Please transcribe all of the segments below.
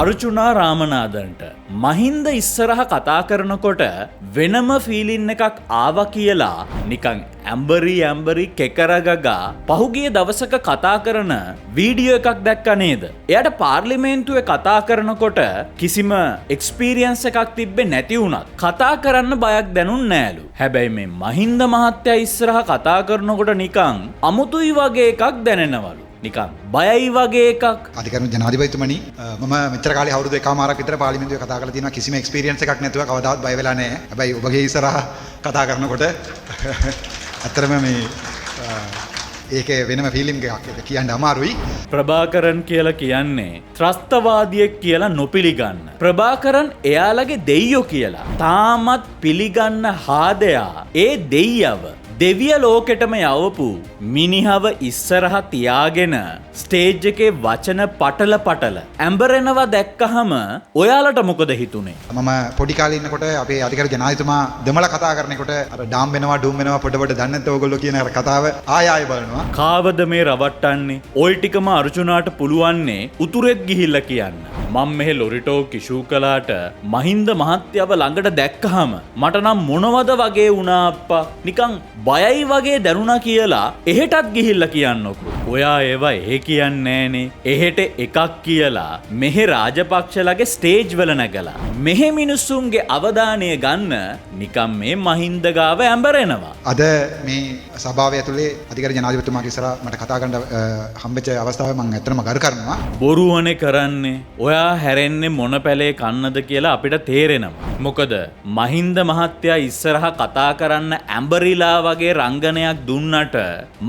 අර්චුනා රාමනාදන්ට මහින්ද ඉස්සරහ කතා කරනකොට වෙනම ෆීලින් එකක් ආවා කියලා නිකන් ඇම්බරි කෙකරගගා පහුගිය දවසක කතා කරන වීඩියෝ එකක් දැක්ක නේද? එයාට පාර්ලිමේන්තුවේ කතා කරනකොට කිසිම එක්ස්පීරියන්ස් එකක් තිබ්බේ නැති වුණත් කතා කරන්න බයක් දැනුන්නේ නෑලු. හැබැයි මේ මහින්ද මහත්තයා ඉස්සරහ කතා කරනකොට නිකන් අමුතුයි වගේ එකක් දැනෙනවලු. නිකන් බයයි වගේ එකක්. අධිකරණ ජනාධිපතිතුමනි මම මෙච්චර කාලේ අවුරුදු එකමාරක් විතර පාර්ලිමේන්තුවේ කතා කරලා තියෙනවා කිසිම එක්ස්පීරියන්ස් එකක් නැතුව කවදාවත් බය වෙලා නැහැ. හැබැයි ඔබගේ ඉස්සරහ කතා කරනකොට අතරම මේ ඒකේ වෙනම ෆීලිං එකක් කියන්න අමාරුයි. ප්‍රභාකරන් කියලා කියන්නේ ත්‍රස්තවාදියෙක් කියලා නොපිළිගන්න. ප්‍රභාකරන් එයාලගේ දෙයියෝ කියලා තාමත් පිළිගන්න හාදයා ඒ දෙයියව දෙවිය ලෝකෙටම යවපු මිනිහව ඉස්සරහ තියාගෙන ස්ටේජ් එකේ වචන පටල ඇඹරෙනවා දැක්කහම ඔයාලට මොකද හිතුනේ? මම පොඩි කාලේ ඉන්නකොට අපේ අධිකරණ ජනාධිපතිතුමා දෙමළ කතා කරනකොට අර ඩාම් වෙනවා ඩූම් වෙනවා පොඩ දන්නේ නැත්නම් ඕගොල්ලෝ කියන අර කතාව ආය බලනවා. කාවද මේ රවට්ටන්නේ? ඔය ටිකම අර්ජුනාට පුළුවන්නේ උතුරෙත් ගිහිල්ලා කියන්න. මම මෙහෙ ලොරිටෝ කිෂූ කලාට මහින්ද මහත්තයව ළඟට දැක්කහම මට නම් මොනවද වගේ වුණා අප්පා. නිකන් බයයි වගේ දැනුණා කියලා එහෙටත් ගිහිල්ලා කියන්නකො. ඔයා ඒවා එහෙ කියන්නේ නෑනේ. එහෙට එකක් කියලා මෙහෙ රාජපක්ෂලගේ ස්ටේජ් වල නැගලා මෙහෙ මිනිස්සුන්ගේ අවධානය ගන්න නිකන් මේ මහින්ද ගාව ඇඹරෙනවා. අද මේ සභාව ඇතුලේ අධිකරණ ජනාධිපතිතුමාගේ ඉස්සරහ මට කතා කරන්න හම්බෙච්ච අවස්ථාව මම ඇත්තටම ගරු කරනවා. බොරුවනේ කරන්නේ. ඔයා හැරෙන්නේ මොන පැලේ කන්නද කියලා අපිට තේරෙනවා. මොකද මහින්ද මහත්තයා ඉස්සරහ කතා කරන්න ඇඹරිලා වගේ රංගනයක් දුන්නට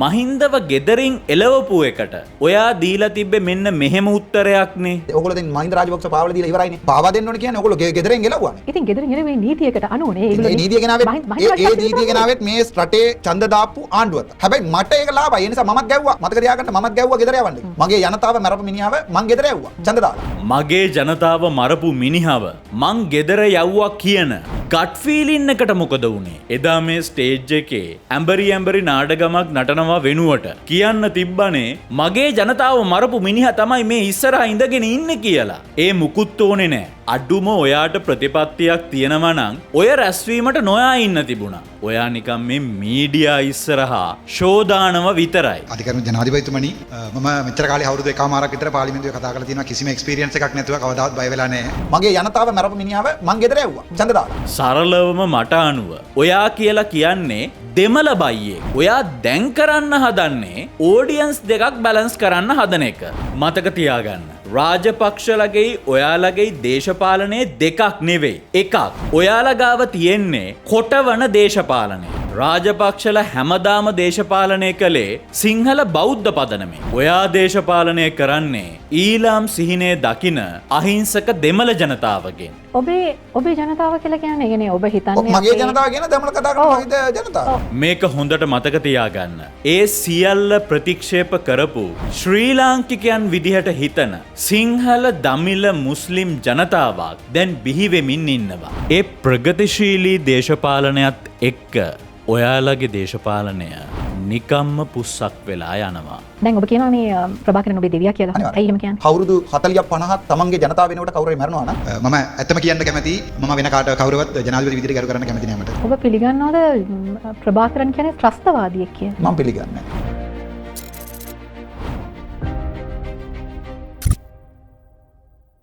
මහින්දව ගෙදරින් එලවපු එකට ඔයා දීලා තිබ්බේ මෙන්න මෙහෙම උත්තරයක්නේ. ඔයගොල්ලෝ දැන් මහින්ද රාජපක්ෂ පාවලා දීලා ඉවරයිනේ. පාවා දෙන්න ඕනේ කියන්නේ ඔයගොල්ලෝ ගෙදරින් ගෙලවුවානේ. ඉතින් ගෙදරින් ගෙලවේ නීතියකට අනුවනේ ඒගොල්ලෝ ඒ නීතිය ගෙනාවෙත් මේ රටේ ඡන්ද දාපු ආණ්ඩුවත්. හැබැයි මට ඒක ලාභයි. ඒ නිසා මමත් ගැව්වා. මතක තියාගන්න මමත් ගැව්වා ගෙදර යවන්න. මගේ ජනතාව මරපු මිනිහව මං ගෙදර යවුවා. ඡන්ද දාලා. මගේ ජනතාව මරපු මිනිහව මං ගෙදර යව්වා කියන ගට් ෆීලින් එකට මොකද වුනේ? එදා මේ ස්ටේජ් එකේ ඇඹරි නාඩගමක් නටනවා වෙනුවට කියන්න තිබ්බනේ මගේ ජනතාව මරපු මිනිහා තමයි මේ ඉස්සරහා ඉඳගෙන ඉන්නේ කියලා. ඒ මුකුත් ඕනේ නෑ. අඩුම ඔයාට ප්‍රතිපත්තියක් තියෙනවා නම් ඔය රැස්වීමට නොයා ඉන්න තිබුණා. ඔයා නිකන් මේ මීඩියා ඉස්සරහා ෂෝදානව විතරයි. අධිකරණ ජනාධිපතිතුමනි මම මෙච්චර කාලේ අවුරුදු එකමාරක් විතර පාර්ලිමේන්තුවේ කතා කරලා තියෙනවා කිසිම එක්ස්පීරියන්ස් එකක් නැතුව කවදාවත් බය වෙලා නැහැ. මගේ ජනතාව මරපු මිනිහව මං ගෙදර යවුවා. ඡන්ද දාලා. සරලවම මට අනුව ඔයා කියලා කියන්නේ දෙමළ බයියේ. ඔයා දැන් කරන්න හදන්නේ ඕඩියන්ස් දෙකක් බැලන්ස් කරන්න හදන එක. මතක තියාගන්න. රාජපක්ෂලගේ ඔයාලගේ දේශපාලනයේ දෙකක් නෙවෙයි. එකක්. ඔයාලා ගාව තියෙන්නේ කොටවන දේශපාලනය. රාජපක්ෂල හැමදාම දේශපාලනය කළේ සිංහල බෞද්ධ පදනමේ. ඔයා දේශපාලනය කරන්නේ ඊලාම් සිහිනේ දකින අහිංසක දෙමළ ජනතාවගෙන්. ඔබේ ජනතාව කියලා කියන්නේ කියන්නේ ඔබ හිතන්නේ මගේ ජනතාව කියන දෙමළ කතා කරන මගේ ජනතාව. මේක හොඳට මතක තියාගන්න. ඒ සියල්ල ප්‍රතික්ෂේප කරපු ශ්‍රී ලාංකිකයන් විදිහට හිතන සිංහල දමිළ මුස්ලිම් ජනතාවක් දැන් බිහි වෙමින් ඉන්නවා. ඒ ප්‍රගතිශීලී දේශපාලනයත් එක්ක ඔයාලගේ දේශපාලනය නිකම්ම පුස්සක් වෙලා යනවා. දැන් ඔබ කියනවා මේ ප්‍රභාකරන් ඔබේ දෙවියා කියලා. ඇයි එහෙම කියන්නේ? අවුරුදු 40ක් 50ක් තමන්ගේ ජනතාව වෙනුවට කවුරු හරි මරනවා නම් මම ඇත්තම කියන්න කැමතියි. මම වෙන කාට කවුරුවත් ජනාධිපති විදිහට කරු කරන්න කැමති නෑ මට. ඔබ පිළිගන්නවද ප්‍රභාකරන් කියන්නේ ත්‍රස්තවාදියෙක් කියලා? මම පිළිගන්නේ නැහැ.